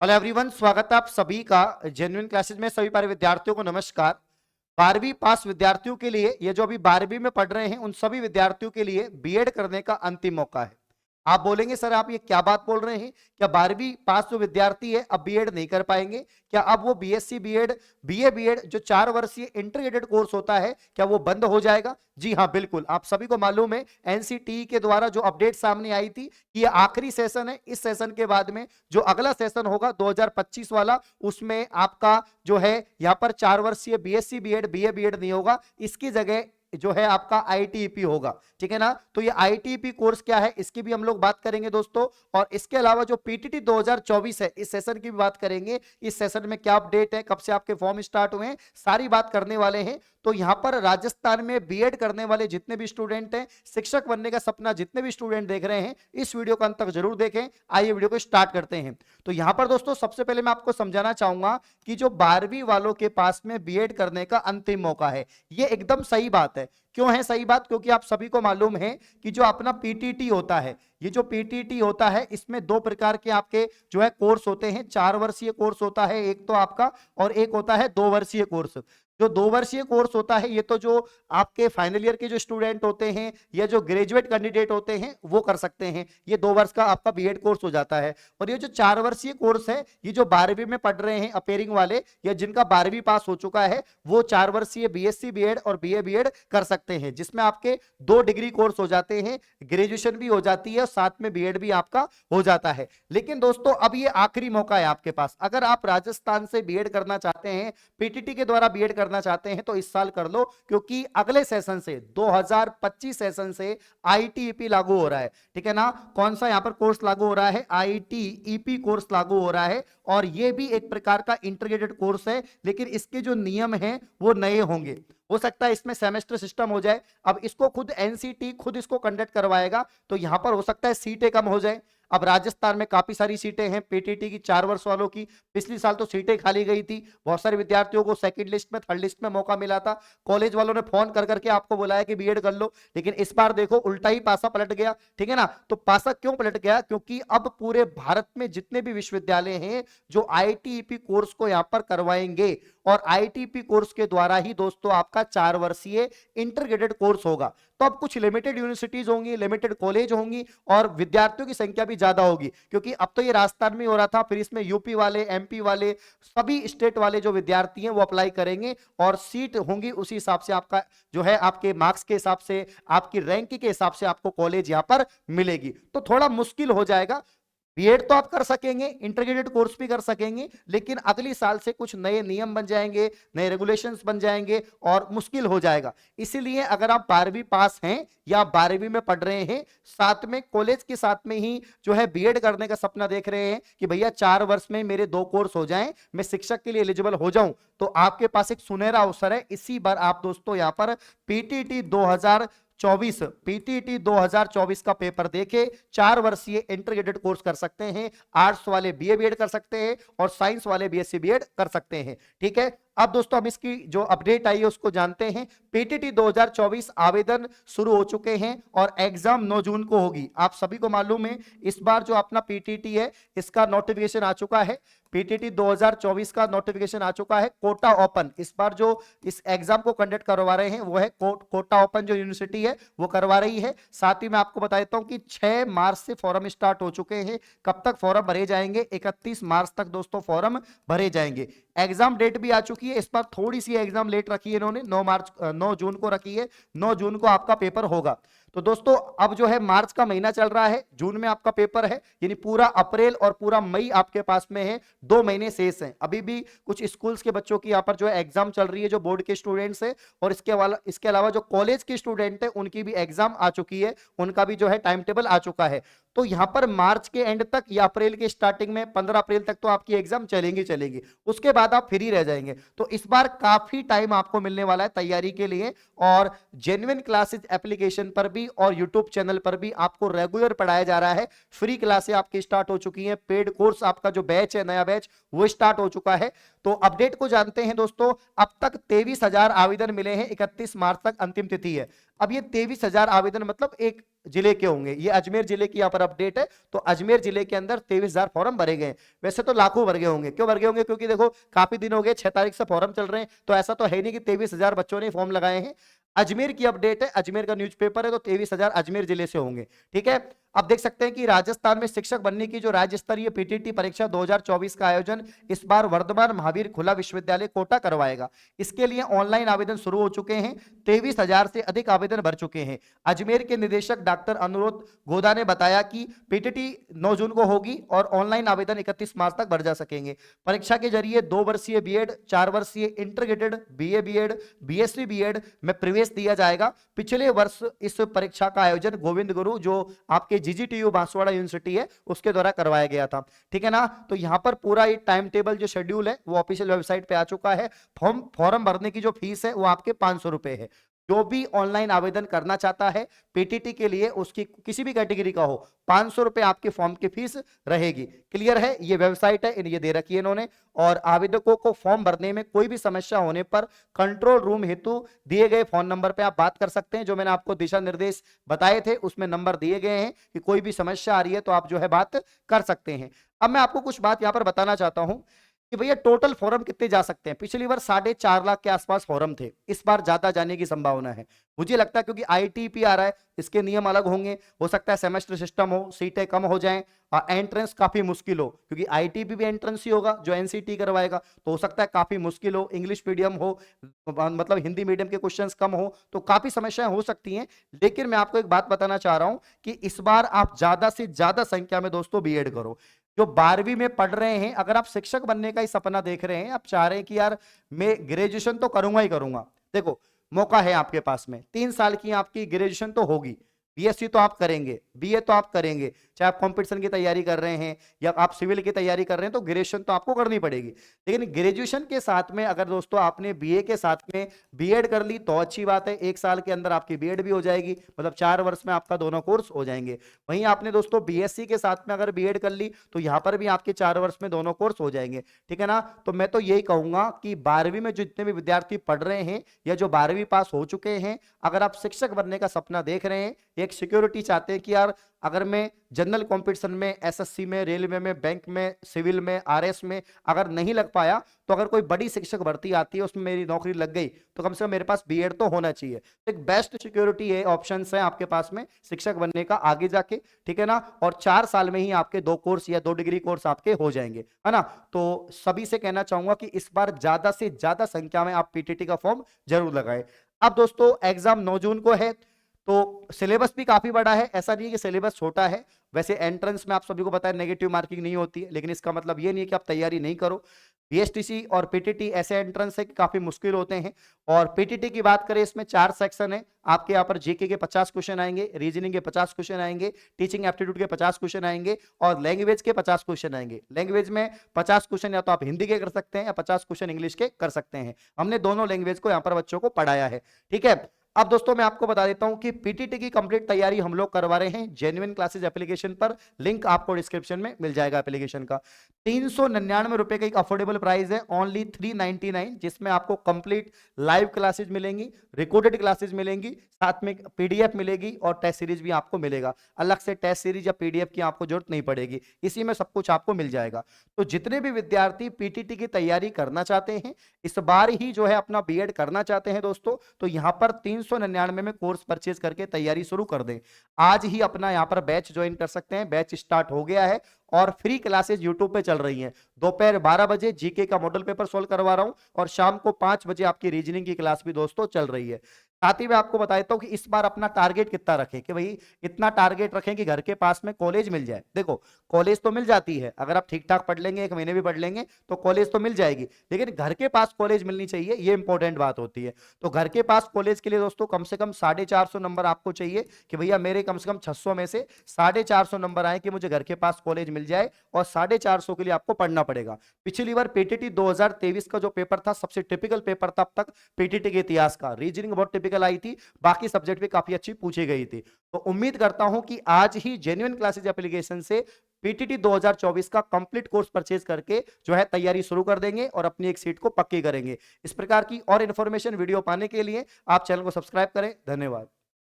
Hello everyone, स्वागत है आप सभी का जेन्युइन क्लासेस में। सभी प्यारे विद्यार्थियों को नमस्कार। 12वीं पास विद्यार्थियों के लिए, ये जो अभी 12वीं में पढ़ रहे हैं उन सभी विद्यार्थियों के लिए बीएड करने का अंतिम मौका है। आप बोलेंगे सर आप ये क्या बात बोल रहे हैं, क्या 12वीं पास जो विद्यार्थी है अब बीएड नहीं कर पाएंगे? क्या अब वो बीएससी बीएड, बीए बीएड जो 4 वर्षीय इंटीग्रेटेड कोर्स होता है क्या वो बंद हो जाएगा? जी हाँ, बिल्कुल। आप सभी को मालूम है एनसीटीई के द्वारा जो अपडेट सामने आई थी कि ये आखिरी सेशन है। इस सेशन के बाद में जो अगला सेशन होगा 2025 वाला, उसमें आपका जो है यहाँ पर 4 वर्षीय बीएससी बीएड बीए बीएड नहीं होगा, इसकी जगह जो है आपका आईटीईपी होगा। ठीक है ना? तो ये आईटीईपी कोर्स क्या है इसकी भी हम लोग बात करेंगे दोस्तों। और इसके अलावा जो पीटीटी 2024 है इस सेशन की भी बात करेंगे। इस सेशन में क्या अपडेट है, कब से आपके फॉर्म स्टार्ट हुए हैं, सारी बात करने वाले हैं। तो यहां पर राजस्थान में बीएड करने वाले जितने भी स्टूडेंट हैं, शिक्षक बनने का सपना जितने भी स्टूडेंट देख रहे हैं, इस वीडियो को अंत तक जरूर देखें। आइए वीडियो को स्टार्ट करते हैं। तो यहां पर दोस्तों सबसे पहले मैं आपको समझाना चाहूंगा कि जो 12वीं वालों के पास में बीएड करने का अंतिम मौका है, ये एकदम सही बात है। क्यों है सही बात? क्योंकि आप सभी को मालूम है कि जो अपना पीटीटी होता है, ये जो पीटीटी होता है इसमें दो प्रकार के आपके जो है कोर्स होते हैं। 4 वर्षीय कोर्स होता है एक तो आपका, और एक होता है 2 वर्षीय कोर्स। जो 2 वर्षीय कोर्स होता है ये तो जो आपके फाइनल ईयर के जो स्टूडेंट होते हैं या जो ग्रेजुएट कैंडिडेट होते हैं वो कर सकते हैं। ये 2 वर्ष का आपका बीएड कोर्स हो जाता है। और ये जो 4 वर्षीय कोर्स है, ये जो 12वीं में पढ़ रहे हैं अपेयरिंग वाले या जिनका 12वीं पास हो चुका है, वो 4 वर्षीय बीएससी बीएड और बीए बीएड कर सकते हैं, जिसमें आपके 2 डिग्री कोर्स हो जाते हैं, ग्रेजुएशन भी हो जाती है, साथ में बीएड भी आपका हो जाता है। लेकिन दोस्तों अब ये आखिरी मौका है आपके पास। अगर आप राजस्थान से बीएड करना चाहते हैं, पीटीटी के द्वारा बीएड करना चाहते हैं, तो इस साल कर लो, क्योंकि अगले सेशन से 2025 सेशन से आईटीईपी लागू हो रहा है। ठीक है ना? कौन सा यहां पर कोर्स लागू हो रहा है? आईटीईपी कोर्स लागू हो रहा है। और यह भी एक प्रकार का इंटीग्रेटेड कोर्स है, लेकिन इसके जो नियम हैं वो नए होंगे। हो सकता है इसमें सेमेस्टर सिस्टम हो जाए। अब इसको खुद एनसीटी खुद इसको कंडक्ट करवाएगा, तो यहां पर हो सकता है सीटें कम हो जाए। अब राजस्थान में काफी सारी सीटें हैं पीटीटी की, 4 वर्ष वालों की। पिछली साल तो सीटें खाली गई थी, बहुत सारे विद्यार्थियों को सेकंड लिस्ट में, थर्ड लिस्ट में मौका मिला था। कॉलेज वालों ने फोन कर करके आपको बुलाया कि बीएड कर लो, लेकिन इस बार देखो उल्टा ही पासा पलट गया। ठीक है ना? तो पासा क्यों पलट गया? क्योंकि अब पूरे भारत में जितने भी विश्वविद्यालय हैं जो आईटीईपी कोर्स को यहां पर करवाएंगे, और आईटीपी कोर्स के द्वारा ही दोस्तों आपका 4 वर्षीय इंटीग्रेटेड कोर्स होगा। तो अब कुछ लिमिटेड यूनिवर्सिटीज होंगी, लिमिटेड कॉलेज होंगी, और विद्यार्थियों की संख्या भी ज्यादा होगी। क्योंकि अब तो ये राजस्थान में हो रहा था, फिर इसमें यूपी वाले, एमपी वाले, सभी स्टेट वाले जो विद्यार्थी हैं वो अप्लाई करेंगे, और सीट होंगी उसी हिसाब से आपका जो है आपके मार्क्स के हिसाब से, आपकी रैंक के हिसाब से आपको कॉलेज यहां पर मिलेगी। तो थोड़ा मुश्किल हो जाएगा। बीएड तो आप कर सकेंगे, इंटीग्रेटेड कोर्स भी कर सकेंगे, लेकिन अगली साल से कुछ नए नियम बन जाएंगे, नए रेगुलेशंस बन जाएंगे, और मुश्किल हो जाएगा। इसीलिए अगर आप 12वीं पास हैं या 12वीं में पढ़ रहे हैं, साथ में कॉलेज के साथ में ही जो है बीएड करने का सपना देख रहे हैं कि भैया 4 वर्ष में मेरे 2 कोर्स हो जाएं, मैं शिक्षक के लिए एलिजिबल हो जाऊं, तो आपके पास एक सुनहरा अवसर है। इसी बार आप दोस्तों यहां पर पीटीटी 2024, पीटीटी 2024 का पेपर देके 4 वर्षीय इंटीग्रेटेड कोर्स कर सकते हैं। आर्ट्स वाले बीए बीएड कर सकते हैं, और साइंस वाले बीएससी बीएड कर सकते हैं। ठीक है? अब दोस्तों हम इसकी जो अपडेट आई है उसको जानते हैं। पीटीटी 2024 आवेदन शुरू हो चुके हैं, और एग्जाम 9 जून को होगी। आप सभी को मालूम है इस बार जो अपना पीटीटी है इसका नोटिफिकेशन आ चुका है। पीटीटी 2024 का नोटिफिकेशन आ चुका है। कोटा ओपन इस बार जो इस एग्जाम को कंडक्ट करवा रहे हैं वो है कोटा ओपन जो यूनिवर्सिटी है वो करवा रही है। साथ ही मैं आपको बता देता हूं कि 6 मार्च से फॉर्म स्टार्ट हो चुके हैं। कब तक फॉर्म भरे जाएंगे? 31 मार्च तक दोस्तों फॉर्म भरे जाएंगे। एग्जाम डेट भी आ चुकी है। इस बार थोड़ी सी एग्जाम लेट रखी है इन्होंने, 9 जून को रखी है। 9 जून को आपका पेपर होगा। तो दोस्तों अब जो है मार्च का महीना चल रहा है, जून में आपका पेपर है, यानी पूरा अप्रैल और पूरा मई आपके पास में है। 2 महीने शेष हैं। अभी भी कुछ स्कूल्स के बच्चों की यहाँ पर जो है एग्जाम चल रही है, जो बोर्ड के स्टूडेंट्स है, और इसके अलावा जो कॉलेज के स्टूडेंट है उनकी भी एग्जाम आ चुकी है, उनका भी जो है टाइम टेबल आ चुका है। तो यहां पर मार्च के एंड तक या अप्रैल के स्टार्टिंग में 15 अप्रैल तक तो आपकी एग्जाम चलेंगी। उसके बाद आप फ्री रह जाएंगे। तो इस बार काफी टाइम आपको मिलने वाला है तैयारी के लिए, और जेन्युइन क्लासेस एप्लीकेशन पर भी पर भी और यूट्यूब चैनल पर भी आपको रेगुलर पढ़ाया जा रहा है। फ्री क्लासें आपकी स्टार्ट हो चुकी हैं, पेड कोर्स आपका जो बैच है, नया बैच, वो स्टार्ट हो चुका है। तो अपडेट को जानते हैं दोस्तों। अब तक 23,000 आवेदन मिले हैं, 31 मार्च तक अंतिम तिथि है। अब ये 23,000 आवेदन मतलब एक जिले के होंगे, ये अजमेर जिले की यहाँ पर अपडेट है। तो अजमेर जिले के अंदर 23,000 फॉर्म भरे गए। वैसे तो लाखों भर गए होंगे, क्यों भर गए होंगे? क्योंकि देखो काफी दिन हो गए, 6 तारीख से फॉर्म चल रहे हैं, तो ऐसा तो है नहीं कि 23,000 बच्चों ने फॉर्म लगाए हैं। अजमेर की अपडेट है, अजमेर का न्यूज़पेपर है, तो 23,000 अजमेर जिले से होंगे। ठीक है। अब देख सकते हैं कि राजस्थान में शिक्षक बनने की जो राज्य स्तरीय पीटीटी परीक्षा 2024 का आयोजन इस बार वर्धमान महावीर खुला विश्वविद्यालय कोटा करवाएगा। इसके लिए ऑनलाइन आवेदन शुरू हो चुके हैं। 23,000 से अधिक आवेदन भर चुके हैं। अजमेर के निदेशक डॉक्टर अनुरोध गोदा ने बताया कि पीटीटी 9 जून को होगी और ऑनलाइन आवेदन 31 मार्च तक भर जा सकेंगे। परीक्षा के जरिए 2 वर्षीय बीएड, 4 वर्षीय integrated BA BEd, BSc BEd में प्रवेश दिया जाएगा। पिछले वर्ष इस परीक्षा का आयोजन गोविंद गुरु, जो आपके जीजीटीयू बांसवाड़ा यूनिवर्सिटी है, उसके द्वारा करवाया गया था। ठीक है ना। तो यहां पर पूरा ये टाइम टेबल जो शेड्यूल है वो ऑफिशियल वेबसाइट पे आ चुका है। फॉर्म भरने की जो फीस है वो आपके 500 रुपए है। जो भी ऑनलाइन आवेदन करना चाहता है पीटीटी के लिए, उसकी किसी भी कैटेगरी का हो, 500 रुपए आपके फॉर्म की फीस रहेगी। क्लियर है? ये वेबसाइट है, ये दे रखी है इन्होंने। और आवेदकों को फॉर्म भरने में कोई भी समस्या होने पर कंट्रोल रूम हेतु दिए गए फोन नंबर पे आप बात कर सकते हैं। जो मैंने आपको दिशा निर्देश बताए थे उसमें नंबर दिए गए हैं कि कोई भी समस्या आ रही है तो आप जो है बात कर सकते हैं। अब मैं आपको कुछ बात यहां पर बताना चाहता हूं कि भैया टोटल फॉर्म कितने जा सकते हैं। पिछली बार 4.5 लाख के आसपास फॉर्म थे, इस बार ज्यादा जाने की संभावना है मुझे लगता है, क्योंकि आईटीपी आ रहा है, इसके नियम अलग होंगे। हो सकता है सेमेस्टर सिस्टम हो, सीटें कम हो जाएं, एंट्रेंस काफी मुश्किल हो, क्योंकि आईटीपी भी एंट्रेंस ही होगा जो एनसीटी करवाएगा, तो हो सकता है काफी मुश्किल हो। इंग्लिश मीडियम हो, मतलब हिंदी मीडियम के क्वेश्चंस कम हो, तो काफी समस्याएं हो सकती हैं। लेकिन मैं आपको एक बात बताना चाह रहा हूं कि इस बार आप ज्यादा से ज्यादा संख्या में दोस्तों बीएड करो। जो 12वीं में पढ़ रहे हैं, अगर आप शिक्षक बनने का ही सपना देख रहे हैं, आप चाह रहे हैं कि यार मैं ग्रेजुएशन तो करूंगा ही करूंगा, देखो मौका है आपके पास में। 3 साल की आपकी ग्रेजुएशन तो होगी, बीएससी तो आप करेंगे, बीए तो आप करेंगे, चाहे आप कंपटीशन की तैयारी कर रहे हैं या आप सिविल की तैयारी कर रहे हैं, तो ग्रेजुएशन तो आपको करनी पड़ेगी। लेकिन ग्रेजुएशन के साथ में अगर दोस्तों आपने बीए के साथ में बीएड कर ली तो अच्छी बात है, 1 साल के अंदर आपकी बीएड भी हो जाएगी, मतलब 4 वर्ष में आपका दोनों कोर्स हो जाएंगे। वहीं आपने दोस्तों बीएससी के साथ में अगर बीएड कर ली तो यहां पर भी आपके 4 वर्ष में दोनों कोर्स हो जाएंगे। ठीक है ना। तो मैं तो यही कहूंगा कि 12वीं में जितने भी विद्यार्थी पढ़ रहे हैं या जो 12वीं पास हो चुके हैं, अगर आप शिक्षक बनने का सपना देख रहे हैं, एक सिक्योरिटी चाहते हैं कि यार अगर मैं जनरल कंपटीशन में, एसएससी में, रेलवे में, बैंक में, सिविल में, आरएस में अगर नहीं लग पाया, तो अगर कोई बड़ी शिक्षक भर्ती आती है उसमें मेरी नौकरी लग गई, तो कम से कम मेरे पास बीएड तो होना चाहिए। तो एक बेस्ट सिक्योरिटी है, ऑप्शन है आपके पास में शिक्षक बनने का आगे जाके। ठीक है ना। और 4 साल में ही आपके 2 कोर्स या 2 डिग्री कोर्स आपके हो जाएंगे, है ना। तो सभी से कहना चाहूंगा कि इस बार ज्यादा से ज्यादा संख्या में आप पीटीटी का फॉर्म जरूर लगाएं। अब दोस्तों एग्जाम 9 जून को है, तो सिलेबस भी काफी बड़ा है, ऐसा नहीं है कि सिलेबस छोटा है। वैसे एंट्रेंस में आप सभी को पता है नेगेटिव मार्किंग नहीं होती है, लेकिन इसका मतलब ये नहीं है कि आप तैयारी नहीं करो। बीएसटीसी और पीटीटी ऐसे एंट्रेंस है कि काफी मुश्किल होते हैं। और पीटीटी की बात करें, इसमें 4 सेक्शन है आपके। यहाँ पर जीके के 50 क्वेश्चन आएंगे, रीजनिंग के 50 क्वेश्चन आएंगे, टीचिंग एप्टीट्यूड के 50 क्वेश्चन आएंगे और लैंग्वेज के 50 क्वेश्चन आएंगे। लैंग्वेज में 50 क्वेश्चन या तो आप हिंदी के कर सकते हैं या 50 क्वेश्चन इंग्लिश के कर सकते हैं। हमने दोनों लैंग्वेज को यहाँ पर बच्चों को पढ़ाया है। ठीक है। अब दोस्तों मैं आपको बता देता हूं कि पीटीटी की कंप्लीट तैयारी हम लोग करवा रहे हैं जेन्युइन क्लासेस एप्लीकेशन पर। लिंक आपको डिस्क्रिप्शन में मिल जाएगा एप्लीकेशन का। 399 रुपए का एक अफोर्डेबल प्राइस है, ओनली 399, जिसमें आपको कंप्लीट लाइव क्लासेज मिलेंगी, रिकॉर्डेड क्लासेज मिलेंगी, साथ में पीडीएफ मिलेगी और टेस्ट सीरीज भी आपको मिलेगा। अलग से टेस्ट सीरीज या पीडीएफ की आपको जरूरत नहीं पड़ेगी, इसी में सब कुछ आपको मिल जाएगा। तो जितने भी विद्यार्थी पीटीटी की तैयारी करना चाहते हैं, इस बार ही जो है अपना बीएड करना चाहते हैं दोस्तों, तो यहां पर 399 में कोर्स परचेज करके तैयारी शुरू कर दें। आज ही अपना यहां पर बैच ज्वाइन कर सकते हैं, बैच स्टार्ट हो गया है और फ्री क्लासेस यूट्यूब पे चल रही हैं। दोपहर 12 बजे जीके का मॉडल पेपर सोल्व करवा रहा हूं और शाम को 5 बजे आपकी रीजनिंग की क्लास भी दोस्तों चल रही है। साथ ही मैं आपको बता देता हूं कि इस बार अपना टारगेट कितना रखें, कि भाई इतना टारगेट रखें कि घर के पास में कॉलेज मिल जाए। देखो कॉलेज तो मिल जाती है, अगर आप ठीक ठाक पढ़ लेंगे, 1 महीने भी पढ़ लेंगे तो कॉलेज तो मिल जाएगी, लेकिन घर के पास कॉलेज मिलनी चाहिए, ये इंपॉर्टेंट बात होती है। तो घर के पास कॉलेज के लिए दोस्तों कम से कम 450 नंबर आपको चाहिए कि भैया मेरे कम से कम 600 में से 450 नंबर आए कि मुझे घर के पास कॉलेज मिल जाए, और 450 के लिए आपको पढ़ना पड़ेगा। पिछली बार पीटीटी 2023 का जो पेपर था सबसे टिपिकल पेपर था अब तक पीटीटी के इतिहास का। रीजनिंग बहुत टिपिकल आई थी, बाकी सब्जेक्ट भी काफी अच्छी पूछी गई थी। तो उम्मीद करता हूं कि आज ही जेन्युइन क्लासेज एप्लीकेशन से पीटीटी 2024 का कंप्लीट कोर्स परचेज करके जो है तैयारी शुरू कर देंगे और अपनी एक सीट को पक्की करेंगे। इस प्रकार की और इंफॉर्मेशन वीडियो पाने के लिए आप चैनल को सब्सक्राइब करें। धन्यवाद।